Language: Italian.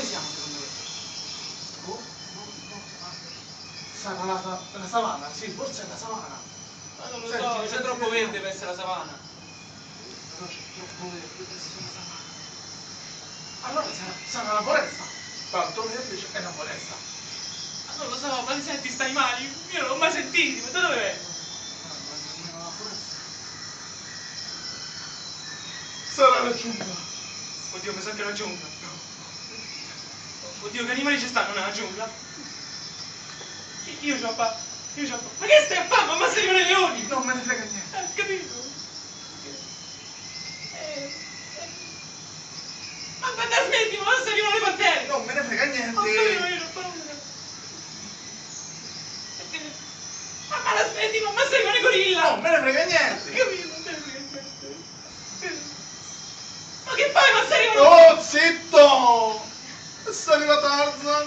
Dove siamo secondo te? Oh, sarà la savana, sì, forse è la savana. Ma non lo so, c'è troppo verde per essere la savana. Però c'è troppo verde per essere la savana. Allora sarà la foresta. Tanto verde è la foresta. Ma non lo so, ma senti sti animali? Io non l'ho mai sentiti, ma da dove vengono? La foresta. Sarà la giungla. Oddio, mi sa che è la giungla. Oddio, che animali ci stanno nella giungla? Io c'ho paura. Ma che stai a fare? Ma ammazzano i leoni! Non me ne frega niente. Capito? Ma smetti, ma se arrivano le pantere! Non me ne frega niente. Ho capito, io c'ho paura. Ma la smetti, ma se arrivano i gorilla! Non me ne frega niente. Capito? Non me ne frega niente. Ma che fai? Ma se arrivano... Oh, zitto! Sta arriva Tarzan.